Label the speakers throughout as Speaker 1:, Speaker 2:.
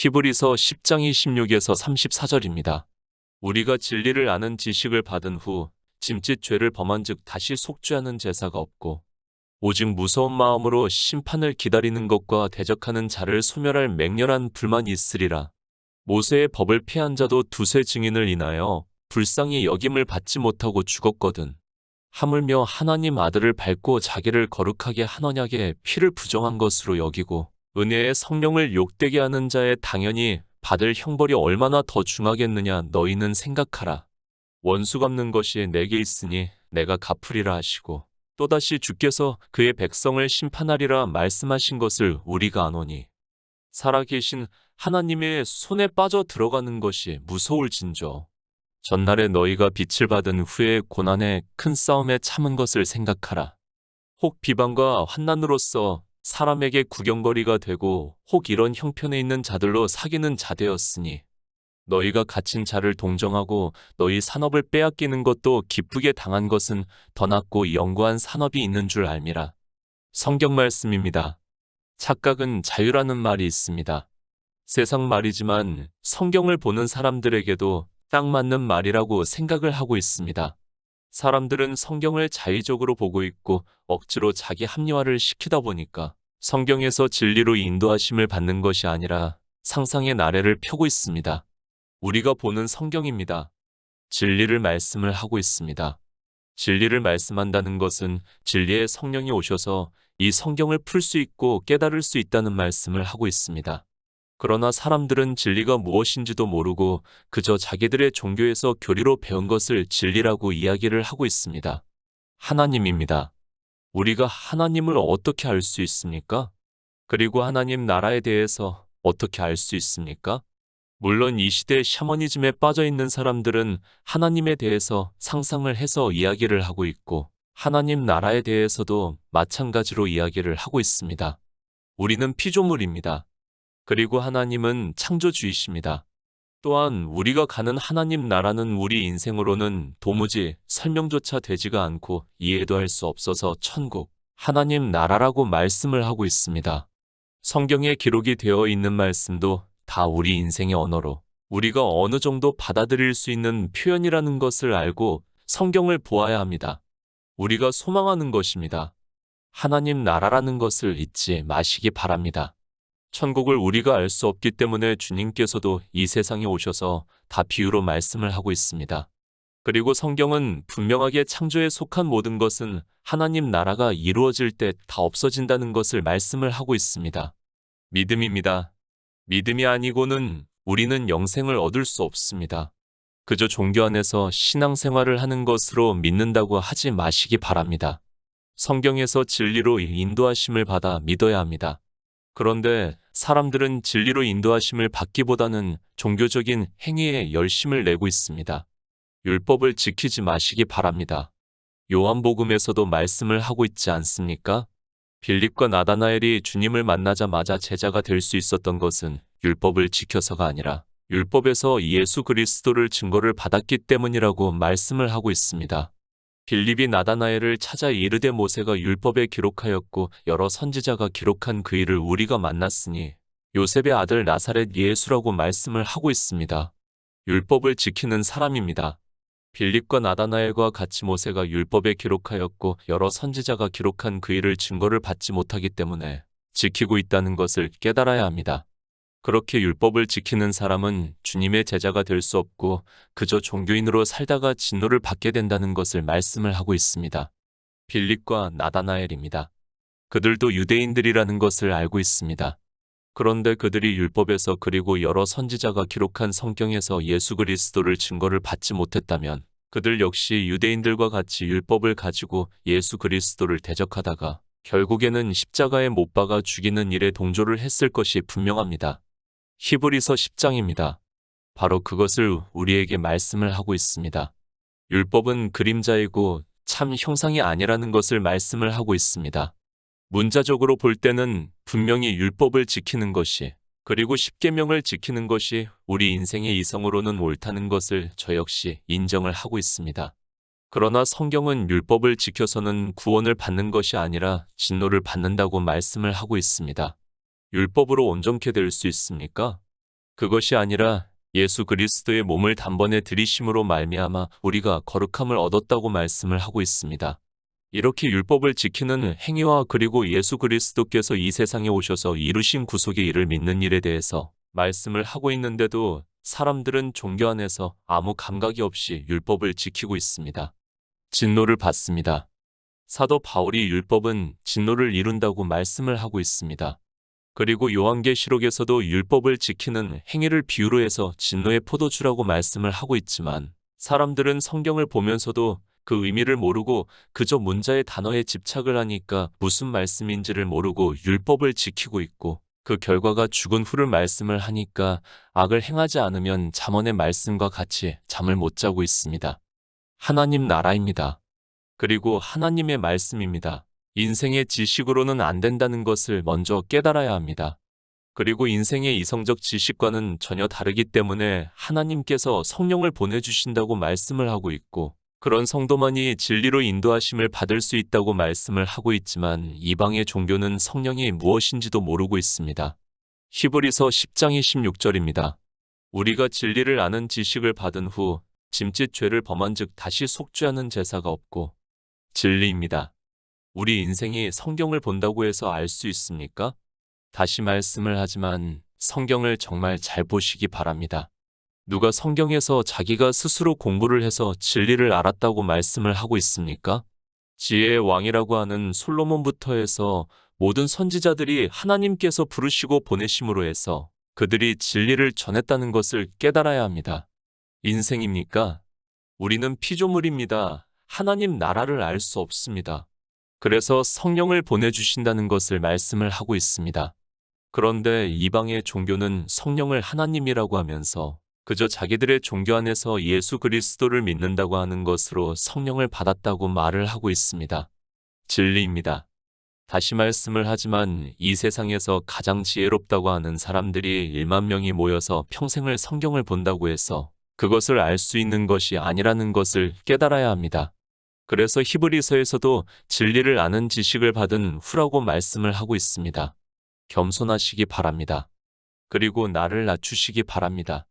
Speaker 1: 히브리서 10장 26에서 34절입니다. 우리가 진리를 아는 지식을 받은 후 짐짓 죄를 범한즉 다시 속죄하는 제사가 없고 오직 무서운 마음으로 심판을 기다리는 것과 대적하는 자를 소멸할 맹렬한 불만이 있으리라. 모세의 법을 피한 자도 두세 증인을 인하여 불쌍히 여김을 받지 못하고 죽었거든. 하물며 하나님 아들을 밟고 자기를 거룩하게 한 언약의 피를 부정한 것으로 여기고 은혜의 성령을 욕되게 하는 자의 당연히 받을 형벌이 얼마나 더 중하겠느냐 너희는 생각하라. 원수 갚는 것이 내게 있으니 내가 갚으리라 하시고 또다시 주께서 그의 백성을 심판하리라 말씀하신 것을 우리가 아노니 살아계신 하나님의 손에 빠져 들어가는 것이 무서울진저. 전날에 너희가 빛을 받은 후에 고난의 큰 싸움에 참은 것을 생각하라. 혹 비방과 환난으로서 사람에게 구경거리가 되고 혹 이런 형편에 있는 자들로 사귀는 자 되었으니 너희가 갇힌 자를 동정하고 너희 산업을 빼앗기는 것도 기쁘게 당한 것은 더 낫고 영구한 산업이 있는 줄 알미라. 성경 말씀입니다. 착각은 자유라는 말이 있습니다. 세상 말이지만 성경을 보는 사람들에게도 딱 맞는 말이라고 생각을 하고 있습니다. 사람들은 성경을 자의적으로 보고 있고 억지로 자기 합리화를 시키다 보니까 성경에서 진리로 인도하심을 받는 것이 아니라 상상의 나래를 펴고 있습니다. 우리가 보는 성경입니다. 진리를 말씀을 하고 있습니다. 진리를 말씀한다는 것은 진리의 성령이 오셔서 이 성경을 풀 수 있고 깨달을 수 있다는 말씀을 하고 있습니다. 그러나 사람들은 진리가 무엇인지도 모르고 그저 자기들의 종교에서 교리로 배운 것을 진리라고 이야기를 하고 있습니다. 하나님입니다. 우리가 하나님을 어떻게 알 수 있습니까? 그리고 하나님 나라에 대해서 어떻게 알 수 있습니까? 물론 이 시대 샤머니즘에 빠져 있는 사람들은 하나님에 대해서 상상을 해서 이야기를 하고 있고 하나님 나라에 대해서도 마찬가지로 이야기를 하고 있습니다. 우리는 피조물입니다. 그리고 하나님은 창조주이십니다. 또한 우리가 가는 하나님 나라는 우리 인생으로는 도무지 설명조차 되지가 않고 이해도 할 수 없어서 천국, 하나님 나라라고 말씀을 하고 있습니다. 성경에 기록이 되어 있는 말씀도 다 우리 인생의 언어로 우리가 어느 정도 받아들일 수 있는 표현이라는 것을 알고 성경을 보아야 합니다. 우리가 소망하는 것입니다. 하나님 나라라는 것을 잊지 마시기 바랍니다. 천국을 우리가 알 수 없기 때문에 주님께서도 이 세상에 오셔서 다 비유로 말씀을 하고 있습니다. 그리고 성경은 분명하게 창조에 속한 모든 것은 하나님 나라가 이루어질 때 다 없어진다는 것을 말씀을 하고 있습니다. 믿음입니다. 믿음이 아니고는 우리는 영생을 얻을 수 없습니다. 그저 종교 안에서 신앙생활을 하는 것으로 믿는다고 하지 마시기 바랍니다. 성경에서 진리로 인도하심을 받아 믿어야 합니다. 그런데 사람들은 진리로 인도하심을 받기보다는 종교적인 행위에 열심을 내고 있습니다. 율법을 지키지 마시기 바랍니다. 요한복음에서도 말씀을 하고 있지 않습니까? 빌립과 나다나엘이 주님을 만나자마자 제자가 될 수 있었던 것은 율법을 지켜서가 아니라 율법에서 예수 그리스도를 증거를 받았기 때문이라고 말씀을 하고 있습니다. 빌립이 나다나엘을 찾아 이르되 모세가 율법에 기록하였고 여러 선지자가 기록한 그 일을 우리가 만났으니 요셉의 아들 나사렛 예수라고 말씀을 하고 있습니다. 율법을 지키는 사람입니다. 빌립과 나다나엘과 같이 모세가 율법에 기록하였고 여러 선지자가 기록한 그 일을 증거를 받지 못하기 때문에 지키고 있다는 것을 깨달아야 합니다. 그렇게 율법을 지키는 사람은 주님의 제자가 될 수 없고 그저 종교인으로 살다가 진노를 받게 된다는 것을 말씀을 하고 있습니다. 빌립과 나다나엘입니다. 그들도 유대인들이라는 것을 알고 있습니다. 그런데 그들이 율법에서 그리고 여러 선지자가 기록한 성경에서 예수 그리스도를 증거를 받지 못했다면 그들 역시 유대인들과 같이 율법을 가지고 예수 그리스도를 대적하다가 결국에는 십자가에 못 박아 죽이는 일에 동조를 했을 것이 분명합니다. 히브리서 10장입니다. 바로 그것을 우리에게 말씀을 하고 있습니다. 율법은 그림자이고 참 형상이 아니라는 것을 말씀을 하고 있습니다. 문자적으로 볼 때는 분명히 율법을 지키는 것이 그리고 십계명을 지키는 것이 우리 인생의 이성으로는 옳다는 것을 저 역시 인정을 하고 있습니다. 그러나 성경은 율법을 지켜서는 구원을 받는 것이 아니라 진노를 받는다고 말씀을 하고 있습니다. 율법으로 온전케 될 수 있습니까? 그것이 아니라 예수 그리스도의 몸을 단번에 들이심으로 말미암아 우리가 거룩함을 얻었다고 말씀을 하고 있습니다. 이렇게 율법을 지키는 행위와 그리고 예수 그리스도께서 이 세상에 오셔서 이루신 구속의 일을 믿는 일에 대해서 말씀을 하고 있는데도 사람들은 종교 안에서 아무 감각이 없이 율법을 지키고 있습니다. 진노를 받습니다. 사도 바울이 율법은 진노를 이룬다고 말씀을 하고 있습니다. 그리고 요한계시록에서도 율법을 지키는 행위를 비유로 해서 진노의 포도주라고 말씀을 하고 있지만 사람들은 성경을 보면서도 그 의미를 모르고 그저 문자의 단어에 집착을 하니까 무슨 말씀인지를 모르고 율법을 지키고 있고 그 결과가 죽은 후를 말씀을 하니까 악을 행하지 않으면 잠언의 말씀과 같이 잠을 못 자고 있습니다. 하나님 나라입니다. 그리고 하나님의 말씀입니다. 인생의 지식으로는 안 된다는 것을 먼저 깨달아야 합니다. 그리고 인생의 이성적 지식과는 전혀 다르기 때문에 하나님께서 성령을 보내주신다고 말씀을 하고 있고 그런 성도만이 진리로 인도하심을 받을 수 있다고 말씀을 하고 있지만 이방의 종교는 성령이 무엇인지도 모르고 있습니다. 히브리서 10장 26절입니다. 우리가 진리를 아는 지식을 받은 후 짐짓 죄를 범한 즉 다시 속죄하는 제사가 없고 진리입니다. 우리 인생이 성경을 본다고 해서 알 수 있습니까? 다시 말씀을 하지만 성경을 정말 잘 보시기 바랍니다. 누가 성경에서 자기가 스스로 공부를 해서 진리를 알았다고 말씀을 하고 있습니까? 지혜의 왕이라고 하는 솔로몬부터 해서 모든 선지자들이 하나님께서 부르시고 보내심으로 해서 그들이 진리를 전했다는 것을 깨달아야 합니다. 인생입니까? 우리는 피조물입니다. 하나님 나라를 알 수 없습니다. 그래서 성령을 보내주신다는 것을 말씀을 하고 있습니다. 그런데 이방의 종교는 성령을 하나님이라고 하면서 그저 자기들의 종교 안에서 예수 그리스도를 믿는다고 하는 것으로 성령을 받았다고 말을 하고 있습니다. 진리입니다. 다시 말씀을 하지만 이 세상에서 가장 지혜롭다고 하는 사람들이 1만 명이 모여서 평생을 성경을 본다고 해서 그것을 알 수 있는 것이 아니라는 것을 깨달아야 합니다. 그래서 히브리서에서도 진리를 아는 지식을 받은 후라고 말씀을 하고 있습니다. 겸손하시기 바랍니다. 그리고 나를 낮추시기 바랍니다.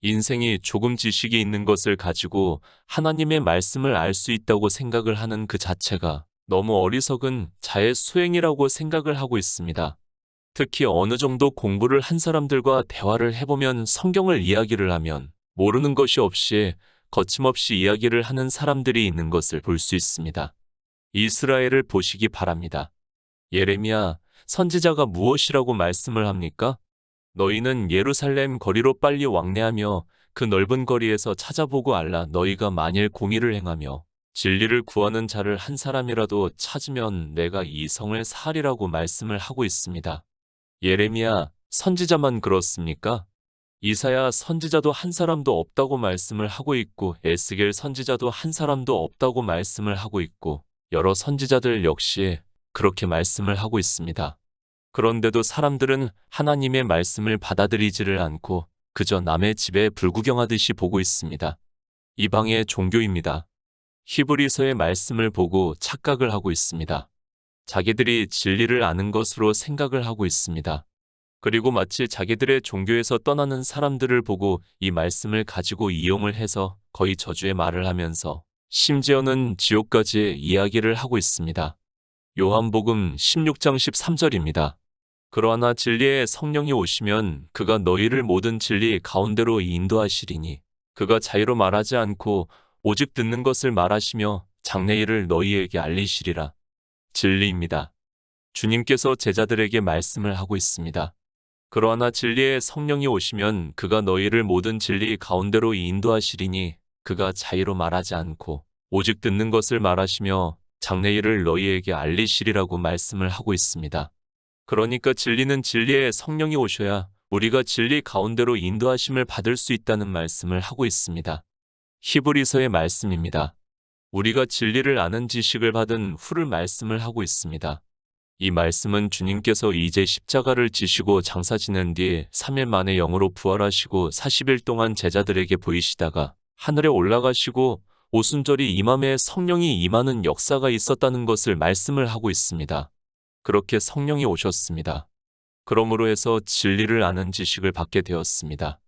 Speaker 1: 인생이 조금 지식이 있는 것을 가지고 하나님의 말씀을 알 수 있다고 생각을 하는 그 자체가 너무 어리석은 자의 수행이라고 생각을 하고 있습니다. 특히 어느 정도 공부를 한 사람들과 대화를 해보면 성경을 이야기를 하면 모르는 것이 없이 거침없이 이야기를 하는 사람들이 있는 것을 볼 수 있습니다. 이스라엘을 보시기 바랍니다. 예레미야 선지자가 무엇이라고 말씀을 합니까? 너희는 예루살렘 거리로 빨리 왕래하며 그 넓은 거리에서 찾아보고 알라. 너희가 만일 공의를 행하며 진리를 구하는 자를 한 사람이라도 찾으면 내가 이 성을 사하리라고 말씀을 하고 있습니다. 예레미야 선지자만 그렇습니까? 이사야 선지자도 한 사람도 없다고 말씀을 하고 있고 에스겔 선지자도 한 사람도 없다고 말씀을 하고 있고 여러 선지자들 역시 그렇게 말씀을 하고 있습니다. 그런데도 사람들은 하나님의 말씀을 받아들이지를 않고 그저 남의 집에 불구경하듯이 보고 있습니다. 이방의 종교입니다. 히브리서의 말씀을 보고 착각을 하고 있습니다. 자기들이 진리를 아는 것으로 생각을 하고 있습니다. 그리고 마치 자기들의 종교에서 떠나는 사람들을 보고 이 말씀을 가지고 이용을 해서 거의 저주의 말을 하면서 심지어는 지옥까지 이야기를 하고 있습니다. 요한복음 16장 13절입니다. 그러나 진리의 성령이 오시면 그가 너희를 모든 진리 가운데로 인도하시리니 그가 자유로 말하지 않고 오직 듣는 것을 말하시며 장래일을 너희에게 알리시리라. 진리입니다. 주님께서 제자들에게 말씀을 하고 있습니다. 그러나 진리의 성령이 오시면 그가 너희를 모든 진리 가운데로 인도하시리니 그가 자유로 말하지 않고 오직 듣는 것을 말하시며 장래일을 너희에게 알리시리라고 말씀을 하고 있습니다. 그러니까 진리는 진리의 성령이 오셔야 우리가 진리 가운데로 인도하심을 받을 수 있다는 말씀을 하고 있습니다. 히브리서의 말씀입니다. 우리가 진리를 아는 지식을 받은 후를 말씀을 하고 있습니다. 이 말씀은 주님께서 이제 십자가를 지시고 장사 지낸 뒤 3일 만에 영으로 부활하시고 40일 동안 제자들에게 보이시다가 하늘에 올라가시고 오순절이 임함에 성령이 임하는 역사가 있었다는 것을 말씀을 하고 있습니다. 그렇게 성령이 오셨습니다. 그러므로 해서 진리를 아는 지식을 받게 되었습니다.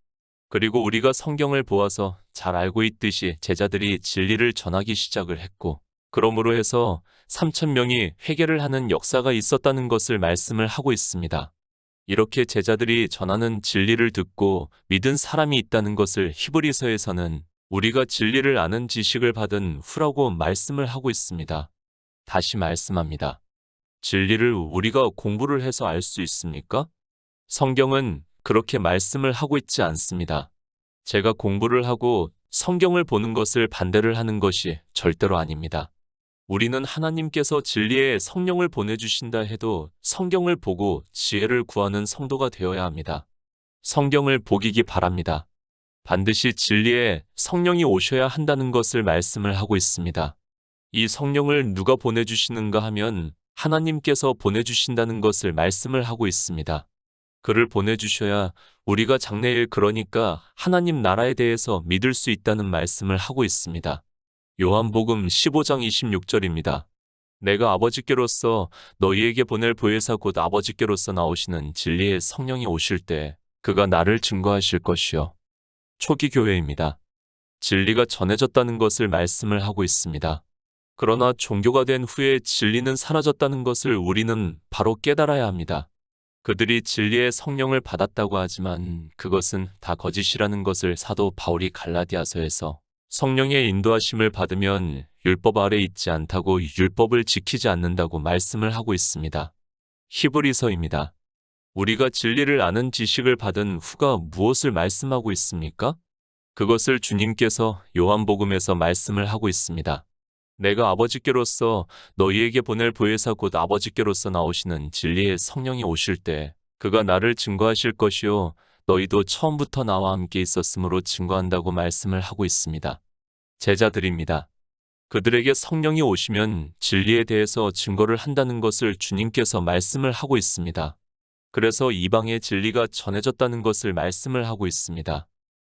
Speaker 1: 그리고 우리가 성경을 보아서 잘 알고 있듯이 제자들이 진리를 전하기 시작을 했고, 그러므로 해서 3,000명이 회개를 하는 역사가 있었다는 것을 말씀을 하고 있습니다. 이렇게 제자들이 전하는 진리를 듣고 믿은 사람이 있다는 것을 히브리서에서는 우리가 진리를 아는 지식을 받은 후라고 말씀을 하고 있습니다. 다시 말씀합니다. 진리를 우리가 공부를 해서 알 수 있습니까? 성경은 그렇게 말씀을 하고 있지 않습니다. 제가 공부를 하고 성경을 보는 것을 반대를 하는 것이 절대로 아닙니다. 우리는 하나님께서 진리의 성령을 보내주신다 해도 성경을 보고 지혜를 구하는 성도가 되어야 합니다. 성경을 보기기 바랍니다. 반드시 진리의 성령이 오셔야 한다는 것을 말씀을 하고 있습니다. 이 성령을 누가 보내주시는가 하면 하나님께서 보내주신다는 것을 말씀을 하고 있습니다. 그를 보내주셔야 우리가 장래일 그러니까 하나님 나라에 대해서 믿을 수 있다는 말씀을 하고 있습니다. 요한복음 15장 26절입니다. 내가 아버지께로서 너희에게 보낼 보혜사 곧 아버지께로서 나오시는 진리의 성령이 오실 때 그가 나를 증거하실 것이요. 초기 교회입니다. 진리가 전해졌다는 것을 말씀을 하고 있습니다. 그러나 종교가 된 후에 진리는 사라졌다는 것을 우리는 바로 깨달아야 합니다. 그들이 진리의 성령을 받았다고 하지만 그것은 다 거짓이라는 것을 사도 바울이 갈라디아서에서 성령의 인도하심을 받으면 율법 아래 있지 않다고 율법을 지키지 않는다고 말씀을 하고 있습니다. 히브리서입니다. 우리가 진리를 아는 지식을 받은 후가 무엇을 말씀하고 있습니까? 그것을 주님께서 요한복음에서 말씀을 하고 있습니다. 내가 아버지께로서 너희에게 보낼 보혜사 곧 아버지께로서 나오시는 진리의 성령이 오실 때 그가 나를 증거하실 것이요 너희도 처음부터 나와 함께 있었으므로 증거한다고 말씀을 하고 있습니다. 제자들입니다. 그들에게 성령이 오시면 진리에 대해서 증거를 한다는 것을 주님께서 말씀을 하고 있습니다. 그래서 이방의 진리가 전해졌다는 것을 말씀을 하고 있습니다.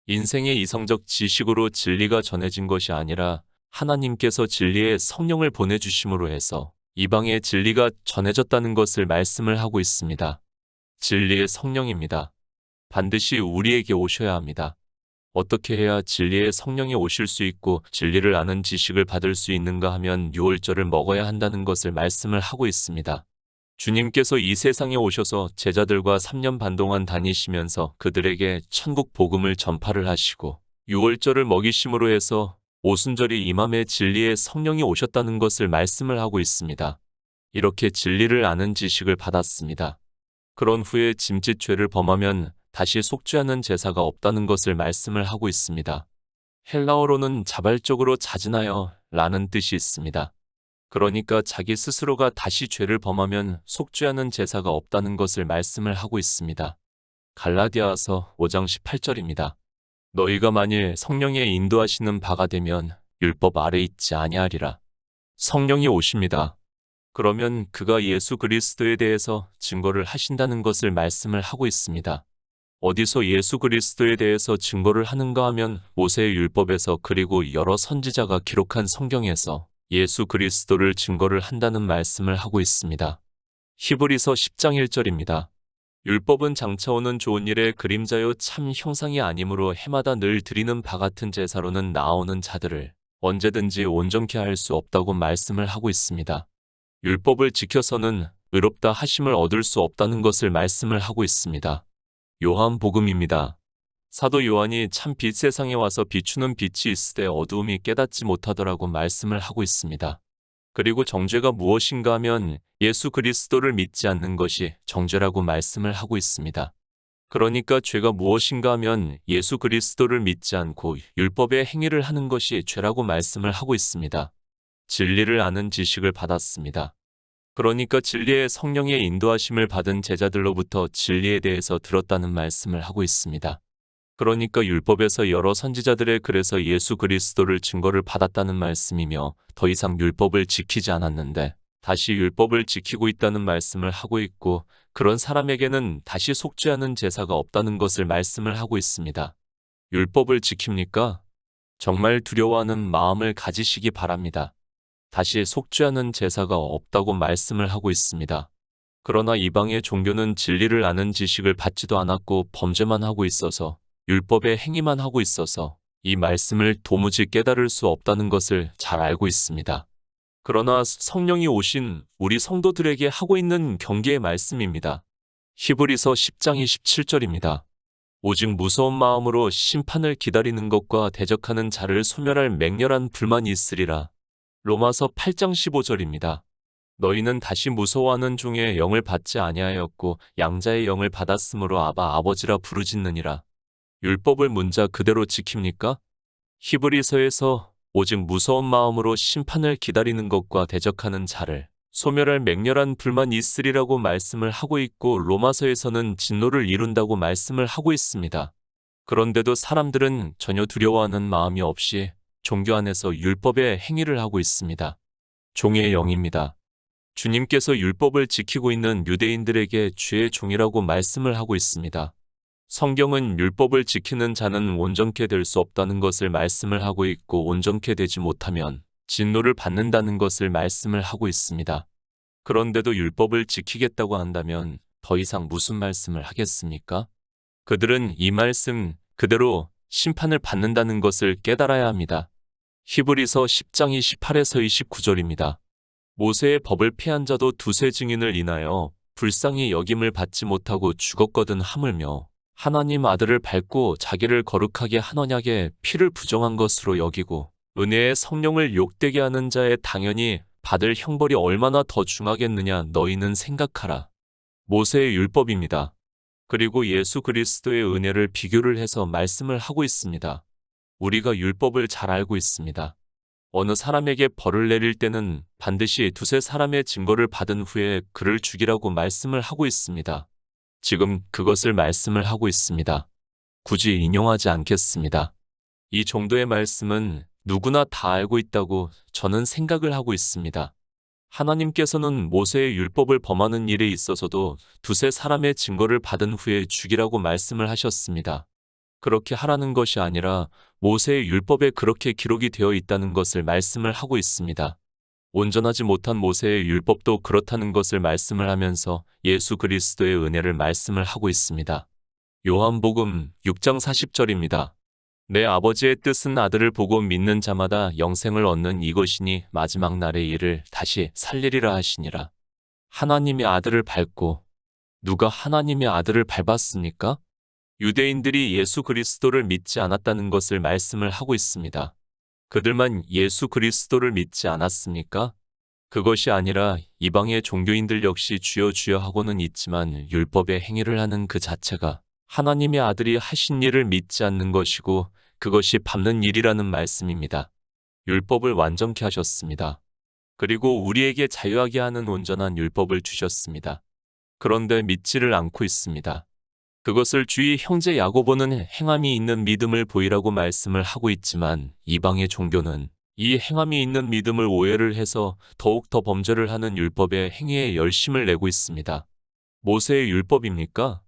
Speaker 1: 인생의 이성적 지식으로 진리가 전해진 것이 아니라 하나님께서 진리의 성령을 보내주심으로 해서 이방의 진리가 전해졌다는 것을 말씀을 하고 있습니다. 진리의 성령입니다. 반드시 우리에게 오셔야 합니다. 어떻게 해야 진리의 성령이 오실 수 있고 진리를 아는 지식을 받을 수 있는가 하면 유월절을 먹어야 한다는 것을 말씀을 하고 있습니다. 주님께서 이 세상에 오셔서 제자들과 3년 반 동안 다니시면서 그들에게 천국 복음을 전파를 하시고 유월절을 먹이심으로 해서 오순절이 임함에 진리의 성령이 오셨다는 것을 말씀을 하고 있습니다. 이렇게 진리를 아는 지식을 받았습니다. 그런 후에 짐짓 죄를 범하면 다시 속죄하는 제사가 없다는 것을 말씀을 하고 있습니다. 헬라어로는 자발적으로 자진하여 라는 뜻이 있습니다. 그러니까 자기 스스로가 다시 죄를 범하면 속죄하는 제사가 없다는 것을 말씀을 하고 있습니다. 갈라디아서 5장 18절입니다. 너희가 만일 성령의 인도하시는 바가 되면 율법 아래 있지 아니하리라. 성령이 오십니다. 그러면 그가 예수 그리스도에 대해서 증거를 하신다는 것을 말씀을 하고 있습니다. 어디서 예수 그리스도에 대해서 증거를 하는가 하면 모세의 율법에서 그리고 여러 선지자가 기록한 성경에서 예수 그리스도를 증거를 한다는 말씀을 하고 있습니다. 히브리서 10장 1절입니다. 율법은 장차 오는 좋은 일의 그림자요 참 형상이 아니므로 해마다 늘 드리는 바 같은 제사로는 나아오는 자들을 언제든지 온전케 할 수 없다고 말씀을 하고 있습니다. 율법을 지켜서는 의롭다 하심을 얻을 수 없다는 것을 말씀을 하고 있습니다. 요한복음입니다. 사도 요한이 참 빛 세상에 와서 비추는 빛이 있으되 어두움이 깨닫지 못하더라고 말씀을 하고 있습니다. 그리고 정죄가 무엇인가 하면 예수 그리스도를 믿지 않는 것이 정죄라고 말씀을 하고 있습니다. 그러니까 죄가 무엇인가 하면 예수 그리스도를 믿지 않고 율법의 행위를 하는 것이 죄라고 말씀을 하고 있습니다. 진리를 아는 지식을 받았습니다. 그러니까 진리의 성령의 인도하심을 받은 제자들로부터 진리에 대해서 들었다는 말씀을 하고 있습니다. 그러니까 율법에서 여러 선지자들의 글에서 예수 그리스도를 증거를 받았다는 말씀이며 더 이상 율법을 지키지 않았는데 다시 율법을 지키고 있다는 말씀을 하고 있고 그런 사람에게는 다시 속죄하는 제사가 없다는 것을 말씀을 하고 있습니다. 율법을 지킵니까? 정말 두려워하는 마음을 가지시기 바랍니다. 다시 속죄하는 제사가 없다고 말씀을 하고 있습니다. 그러나 이방의 종교는 진리를 아는 지식을 받지도 않았고 범죄만 하고 있어서 율법의 행위만 하고 있어서 이 말씀을 도무지 깨달을 수 없다는 것을 잘 알고 있습니다. 그러나 성령이 오신 우리 성도들에게 하고 있는 경계의 말씀입니다. 히브리서 10장 27절입니다. 오직 무서운 마음으로 심판을 기다리는 것과 대적하는 자를 소멸할 맹렬한 불만이 있으리라. 로마서 8장 15절입니다. 너희는 다시 무서워하는 종의 영을 받지 아니하였고 양자의 영을 받았으므로 아바 아버지라 부르짖느니라. 율법을 문자 그대로 지킵니까? 히브리서에서 오직 무서운 마음으로 심판을 기다리는 것과 대적하는 자를 소멸할 맹렬한 불만이 있으리라고 말씀을 하고 있고 로마서에서는 진노를 이룬다고 말씀을 하고 있습니다. 그런데도 사람들은 전혀 두려워하는 마음이 없이 종교 안에서 율법의 행위를 하고 있습니다. 종의 영입니다. 주님께서 율법을 지키고 있는 유대인들에게 주의 종이라고 말씀을 하고 있습니다. 성경은 율법을 지키는 자는 온전케 될 수 없다는 것을 말씀을 하고 있고 온전케 되지 못하면 진노를 받는다는 것을 말씀을 하고 있습니다. 그런데도 율법을 지키겠다고 한다면 더 이상 무슨 말씀을 하겠습니까? 그들은 이 말씀 그대로 심판을 받는다는 것을 깨달아야 합니다. 히브리서 10장 28에서 29절입니다. 모세의 법을 피한 자도 두세 증인을 인하여 불쌍히 여김을 받지 못하고 죽었거든 하물며 하나님 아들을 밟고 자기를 거룩하게 한 언약에 피를 부정한 것으로 여기고 은혜의 성령을 욕되게 하는 자의 당연히 받을 형벌이 얼마나 더 중하겠느냐 너희는 생각하라. 모세의 율법입니다. 그리고 예수 그리스도의 은혜를 비교를 해서 말씀을 하고 있습니다. 우리가 율법을 잘 알고 있습니다. 어느 사람에게 벌을 내릴 때는 반드시 두세 사람의 증거를 받은 후에 그를 죽이라고 말씀을 하고 있습니다. 지금 그것을 말씀을 하고 있습니다. 굳이 인용하지 않겠습니다. 이 정도의 말씀은 누구나 다 알고 있다고 저는 생각을 하고 있습니다. 하나님께서는 모세의 율법을 범하는 일에 있어서도 두세 사람의 증거를 받은 후에 죽이라고 말씀을 하셨습니다. 그렇게 하라는 것이 아니라 모세의 율법에 그렇게 기록이 되어 있다는 것을 말씀을 하고 있습니다. 온전하지 못한 모세의 율법도 그렇다는 것을 말씀을 하면서 예수 그리스도의 은혜를 말씀을 하고 있습니다. 요한복음 6장 40절입니다. 내 아버지의 뜻은 아들을 보고 믿는 자마다 영생을 얻는 이것이니 마지막 날의 일을 다시 살리리라 하시니라. 하나님의 아들을 밟고 누가 하나님의 아들을 밟았습니까? 유대인들이 예수 그리스도를 믿지 않았다는 것을 말씀을 하고 있습니다. 그들만 예수 그리스도를 믿지 않았습니까? 그것이 아니라 이방의 종교인들 역시 주여 주여 하고는 있지만 율법의 행위를 하는 그 자체가 하나님의 아들이 하신 일을 믿지 않는 것이고 그것이 밟는 일이라는 말씀입니다. 율법을 완전케 하셨습니다. 그리고 우리에게 자유하게 하는 온전한 율법을 주셨습니다. 그런데 믿지를 않고 있습니다. 그것을 주의 형제 야고보는 행함이 있는 믿음을 보이라고 말씀을 하고 있지만 이방의 종교는 이 행함이 있는 믿음을 오해를 해서 더욱 더 범죄를 하는 율법의 행위에 열심을 내고 있습니다. 모세의 율법입니까?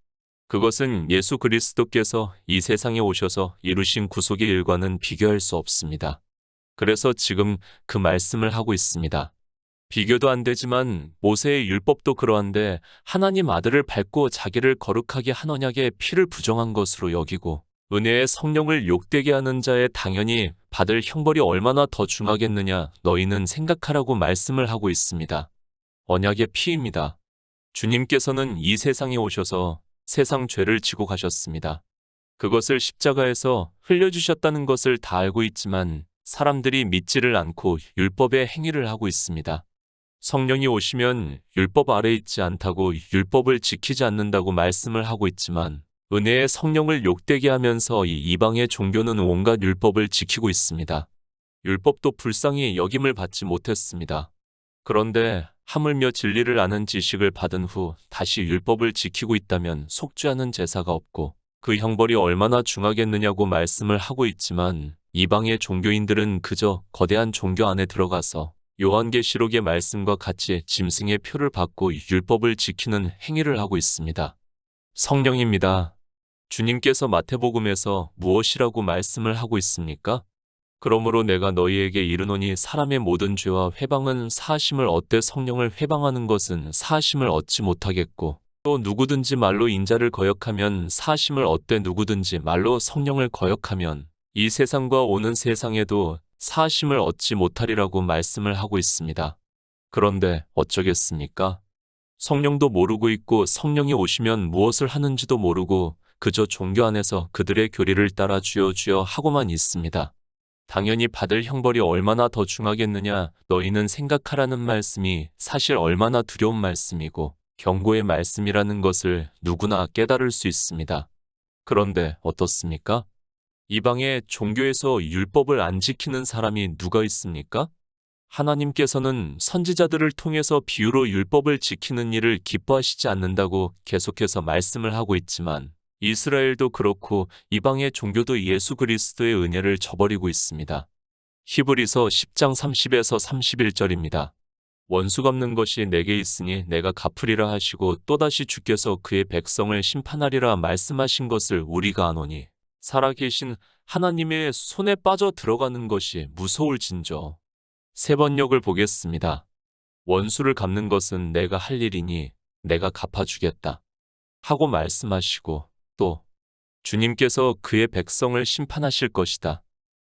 Speaker 1: 그것은 예수 그리스도께서 이 세상에 오셔서 이루신 구속의 일과는 비교할 수 없습니다. 그래서 지금 그 말씀을 하고 있습니다. 비교도 안 되지만 모세의 율법도 그러한데 하나님 아들을 밟고 자기를 거룩하게 한 언약에 피를 부정한 것으로 여기고 은혜의 성령을 욕되게 하는 자의 당연히 받을 형벌이 얼마나 더 중하겠느냐 너희는 생각하라고 말씀을 하고 있습니다. 언약의 피입니다. 주님께서는 이 세상에 오셔서 세상 죄를 지고 가셨습니다. 그것을 십자가에서 흘려주셨다는 것을 다 알고 있지만 사람들이 믿지를 않고 율법의 행위를 하고 있습니다. 성령이 오시면 율법 아래 있지 않다고 율법을 지키지 않는다고 말씀을 하고 있지만 은혜의 성령을 욕되게 하면서 이 이방의 종교는 온갖 율법을 지키고 있습니다. 율법도 불쌍히 여김을 받지 못했습니다. 그런데 하물며 진리를 아는 지식을 받은 후 다시 율법을 지키고 있다면 속죄하는 제사가 없고 그 형벌이 얼마나 중하겠느냐고 말씀을 하고 있지만 이방의 종교인들은 그저 거대한 종교 안에 들어가서 요한계시록의 말씀과 같이 짐승의 표를 받고 율법을 지키는 행위를 하고 있습니다. 성령입니다. 주님께서 마태복음에서 무엇이라고 말씀을 하고 있습니까? 그러므로 내가 너희에게 이르노니 사람의 모든 죄와 회방은 사하심을 얻되 성령을 회방하는 것은 사하심을 얻지 못하겠고 또 누구든지 말로 인자를 거역하면 사하심을 얻되 누구든지 말로 성령을 거역하면 이 세상과 오는 세상에도 사하심을 얻지 못하리라고 말씀을 하고 있습니다. 그런데 어쩌겠습니까? 성령도 모르고 있고 성령이 오시면 무엇을 하는지도 모르고 그저 종교 안에서 그들의 교리를 따라 주여 주여 하고만 있습니다. 당연히 받을 형벌이 얼마나 더 중하겠느냐 너희는 생각하라는 말씀이 사실 얼마나 두려운 말씀이고 경고의 말씀이라는 것을 누구나 깨달을 수 있습니다. 그런데 어떻습니까? 이방의 종교에서 율법을 안 지키는 사람이 누가 있습니까? 하나님께서는 선지자들을 통해서 비유로 율법을 지키는 일을 기뻐하시지 않는다고 계속해서 말씀을 하고 있지만 이스라엘도 그렇고 이방의 종교도 예수 그리스도의 은혜를 저버리고 있습니다. 히브리서 10장 30에서 31절입니다. 원수 갚는 것이 내게 있으니 내가 갚으리라 하시고 또다시 주께서 그의 백성을 심판하리라 말씀하신 것을 우리가 아노니 살아계신 하나님의 손에 빠져 들어가는 것이 무서울진저. 세 번역을 보겠습니다. 원수를 갚는 것은 내가 할 일이니 내가 갚아주겠다 하고 말씀하시고 또 주님께서 그의 백성을 심판하실 것이다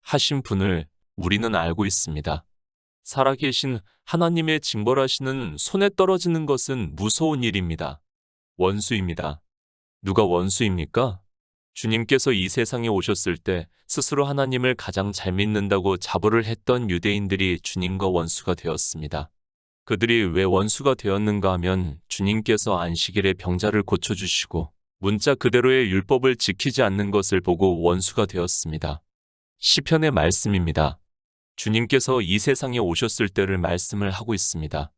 Speaker 1: 하신 분을 우리는 알고 있습니다. 살아계신 하나님의 징벌하시는 손에 떨어지는 것은 무서운 일입니다. 원수입니다. 누가 원수입니까? 주님께서 이 세상에 오셨을 때 스스로 하나님을 가장 잘 믿는다고 자부를 했던 유대인들이 주님과 원수가 되었습니다. 그들이 왜 원수가 되었는가 하면 주님께서 안식일에 병자를 고쳐주시고 문자 그대로의 율법을 지키지 않는 것을 보고 원수가 되었습니다. 시편의 말씀입니다. 주님께서 이 세상에 오셨을 때를 말씀을 하고 있습니다.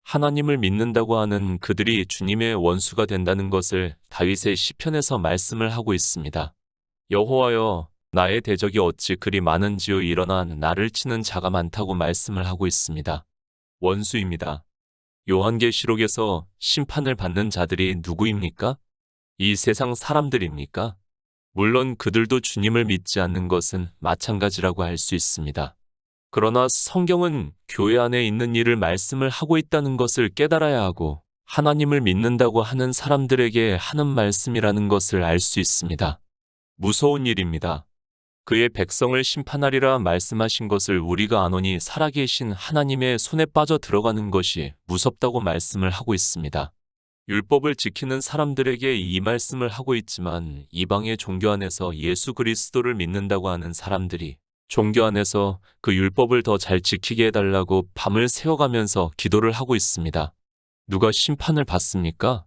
Speaker 1: 하나님을 믿는다고 하는 그들이 주님의 원수가 된다는 것을 다윗의 시편에서 말씀을 하고 있습니다. 여호와여, 나의 대적이 어찌 그리 많은지요. 일어나 나를 치는 자가 많다고 말씀을 하고 있습니다. 원수입니다. 요한계시록에서 심판을 받는 자들이 누구입니까? 이 세상 사람들입니까? 물론 그들도 주님을 믿지 않는 것은 마찬가지라고 할 수 있습니다. 그러나 성경은 교회 안에 있는 일을 말씀을 하고 있다는 것을 깨달아야 하고 하나님을 믿는다고 하는 사람들에게 하는 말씀이라는 것을 알 수 있습니다. 무서운 일입니다. 그의 백성을 심판하리라 말씀하신 것을 우리가 아노니 살아계신 하나님의 손에 빠져 들어가는 것이 무섭다고 말씀을 하고 있습니다. 율법을 지키는 사람들에게 이 말씀을 하고 있지만 이방의 종교 안에서 예수 그리스도를 믿는다고 하는 사람들이 종교 안에서 그 율법을 더 잘 지키게 해달라고 밤을 새워가면서 기도를 하고 있습니다. 누가 심판을 받습니까?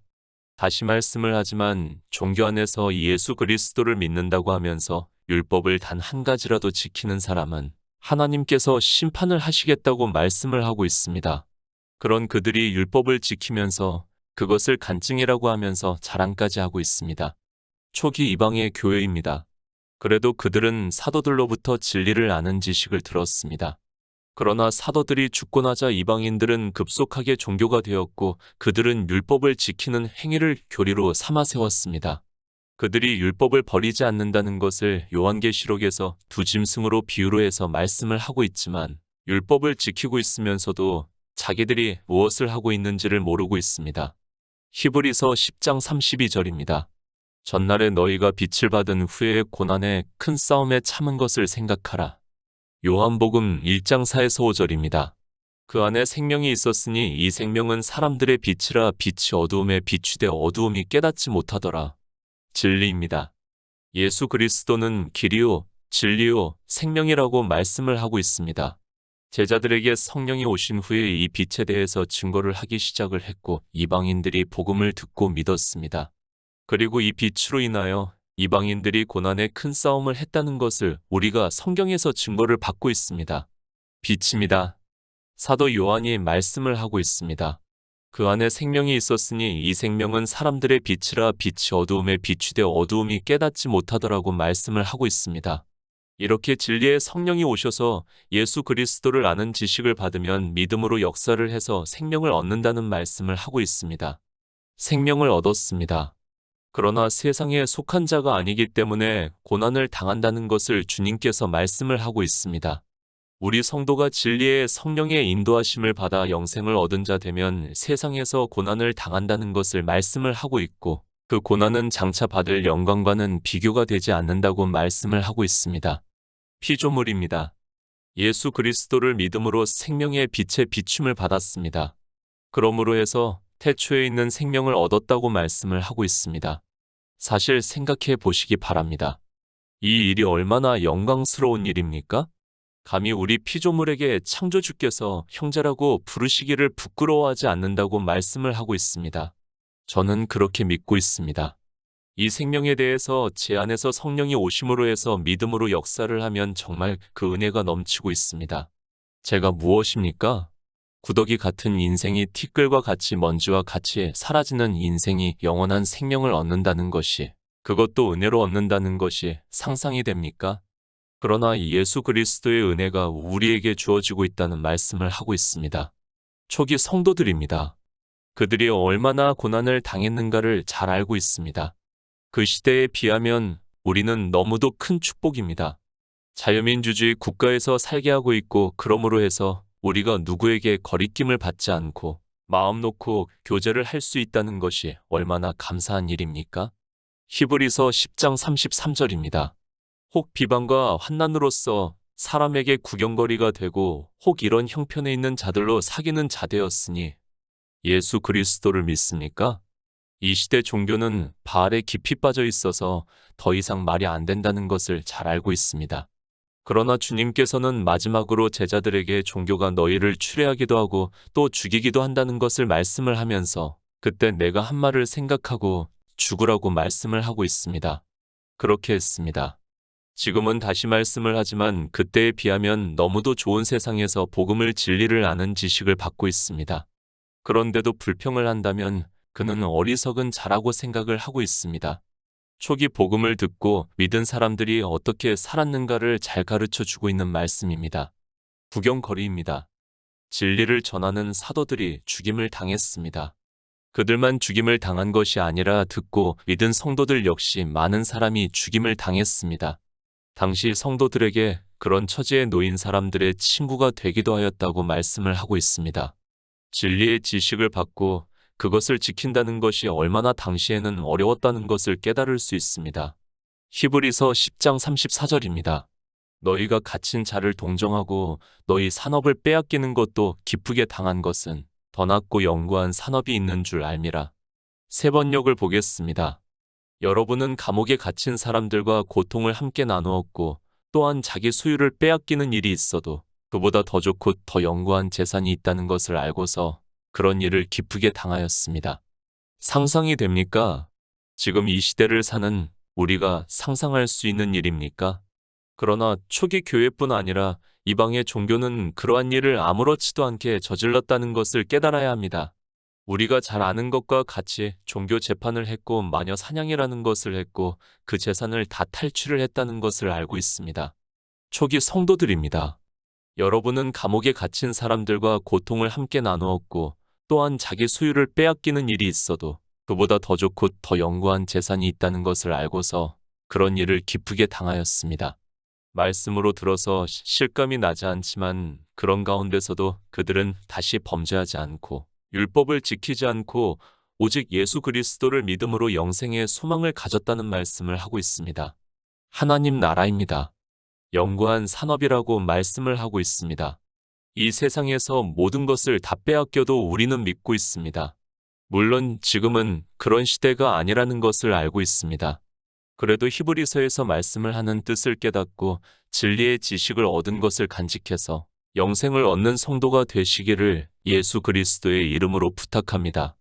Speaker 1: 다시 말씀을 하지만 종교 안에서 예수 그리스도를 믿는다고 하면서 율법을 단 한 가지라도 지키는 사람은 하나님께서 심판을 하시겠다고 말씀을 하고 있습니다. 그런 그들이 율법을 지키면서 그것을 간증이라고 하면서 자랑까지 하고 있습니다. 초기 이방의 교회입니다. 그래도 그들은 사도들로부터 진리를 아는 지식을 들었습니다. 그러나 사도들이 죽고 나자 이방인들은 급속하게 종교가 되었고 그들은 율법을 지키는 행위를 교리로 삼아 세웠습니다. 그들이 율법을 버리지 않는다는 것을 요한계시록에서 두 짐승으로 비유로 해서 말씀을 하고 있지만 율법을 지키고 있으면서도 자기들이 무엇을 하고 있는지를 모르고 있습니다. 히브리서 10장 32절입니다. 전날에 너희가 빛을 받은 후에 고난의 큰 싸움에 참은 것을 생각하라. 요한복음 1장 4에서 5절입니다. 그 안에 생명이 있었으니 이 생명은 사람들의 빛이라 빛이 어두움에 비추되 어두움이 깨닫지 못하더라. 진리입니다. 예수 그리스도는 길이요, 진리요, 생명이라고 말씀을 하고 있습니다. 제자들에게 성령이 오신 후에 이 빛에 대해서 증거를 하기 시작을 했고 이방인들이 복음을 듣고 믿었습니다. 그리고 이 빛으로 인하여 이방인들이 고난의 큰 싸움을 했다는 것을 우리가 성경에서 증거를 받고 있습니다. 빛입니다. 사도 요한이 말씀을 하고 있습니다. 그 안에 생명이 있었으니 이 생명은 사람들의 빛이라 빛이 어두움에 비추되 어두움이 깨닫지 못하더라고 말씀을 하고 있습니다. 이렇게 진리의 성령이 오셔서 예수 그리스도를 아는 지식을 받으면 믿음으로 역사를 해서 생명을 얻는다는 말씀을 하고 있습니다. 생명을 얻었습니다. 그러나 세상에 속한 자가 아니기 때문에 고난을 당한다는 것을 주님께서 말씀을 하고 있습니다. 우리 성도가 진리의 성령의 인도하심을 받아 영생을 얻은 자 되면 세상에서 고난을 당한다는 것을 말씀을 하고 있고, 그 고난은 장차 받을 영광과는 비교가 되지 않는다고 말씀을 하고 있습니다. 피조물입니다. 예수 그리스도를 믿음으로 생명의 빛의 비춤을 받았습니다. 그러므로 해서 태초에 있는 생명을 얻었다고 말씀을 하고 있습니다. 사실 생각해 보시기 바랍니다. 이 일이 얼마나 영광스러운 일입니까? 감히 우리 피조물에게 창조주께서 형제라고 부르시기를 부끄러워하지 않는다고 말씀을 하고 있습니다. 저는 그렇게 믿고 있습니다. 이 생명에 대해서 제 안에서 성령이 오심으로 해서 믿음으로 역사를 하면 정말 그 은혜가 넘치고 있습니다. 제가 무엇입니까? 구더기 같은 인생이 티끌과 같이 먼지와 같이 사라지는 인생이 영원한 생명을 얻는다는 것이, 그것도 은혜로 얻는다는 것이 상상이 됩니까? 그러나 예수 그리스도의 은혜가 우리에게 주어지고 있다는 말씀을 하고 있습니다. 초기 성도들입니다. 그들이 얼마나 고난을 당했는가를 잘 알고 있습니다. 그 시대에 비하면 우리는 너무도 큰 축복입니다. 자유민주주의 국가에서 살게 하고 있고, 그러므로 해서 우리가 누구에게 거리낌을 받지 않고 마음 놓고 교제를 할 수 있다는 것이 얼마나 감사한 일입니까? 히브리서 10장 33절입니다. 혹 비방과 환난으로서 사람에게 구경거리가 되고 혹 이런 형편에 있는 자들로 사귀는 자 되었으니 예수 그리스도를 믿습니까? 이 시대 종교는 바알에 깊이 빠져 있어서 더 이상 말이 안 된다는 것을 잘 알고 있습니다. 그러나 주님께서는 마지막으로 제자들에게 종교가 너희를 추례하기도 하고 또 죽이기도 한다는 것을 말씀을 하면서 그때 내가 한 말을 생각하고 죽으라고 말씀을 하고 있습니다. 그렇게 했습니다. 지금은 다시 말씀을 하지만 그때에 비하면 너무도 좋은 세상에서 복음을 진리를 아는 지식을 받고 있습니다. 그런데도 불평을 한다면 그는 어리석은 자라고 생각을 하고 있습니다. 초기 복음을 듣고 믿은 사람들이 어떻게 살았는가를 잘 가르쳐 주고 있는 말씀입니다. 구경거리입니다. 진리를 전하는 사도들이 죽임을 당했습니다. 그들만 죽임을 당한 것이 아니라 듣고 믿은 성도들 역시 많은 사람이 죽임을 당했습니다. 당시 성도들에게 그런 처지에 놓인 사람들의 친구가 되기도 하였다고 말씀을 하고 있습니다. 진리의 지식을 받고 그것을 지킨다는 것이 얼마나 당시에는 어려웠다는 것을 깨달을 수 있습니다. 히브리서 10장 34절입니다. 너희가 갇힌 자를 동정하고 너희 산업을 빼앗기는 것도 기쁘게 당한 것은 더 낫고 영구한 산업이 있는 줄 알미라. 세 번역을 보겠습니다. 여러분은 감옥에 갇힌 사람들과 고통을 함께 나누었고 또한 자기 소유를 빼앗기는 일이 있어도 그보다 더 좋고 더 영구한 재산이 있다는 것을 알고서 그런 일을 기쁘게 당하였습니다. 상상이 됩니까? 지금 이 시대를 사는 우리가 상상할 수 있는 일입니까? 그러나 초기 교회뿐 아니라 이방의 종교는 그러한 일을 아무렇지도 않게 저질렀다는 것을 깨달아야 합니다. 우리가 잘 아는 것과 같이 종교 재판을 했고 마녀 사냥이라는 것을 했고 그 재산을 다 탈취를 했다는 것을 알고 있습니다. 초기 성도들입니다. 여러분은 감옥에 갇힌 사람들과 고통을 함께 나누었고 또한 자기 소유를 빼앗기는 일이 있어도 그보다 더 좋고 더 영구한 재산이 있다는 것을 알고서 그런 일을 기쁘게 당하였습니다. 말씀으로 들어서 실감이 나지 않지만 그런 가운데서도 그들은 다시 범죄하지 않고 율법을 지키지 않고 오직 예수 그리스도를 믿음으로 영생의 소망을 가졌다는 말씀을 하고 있습니다. 하나님 나라입니다. 영구한 산업이라고 말씀을 하고 있습니다. 이 세상에서 모든 것을 다 빼앗겨도 우리는 믿고 있습니다. 물론 지금은 그런 시대가 아니라는 것을 알고 있습니다. 그래도 히브리서에서 말씀을 하는 뜻을 깨닫고 진리의 지식을 얻은 것을 간직해서 영생을 얻는 성도가 되시기를 예수 그리스도의 이름으로 부탁합니다.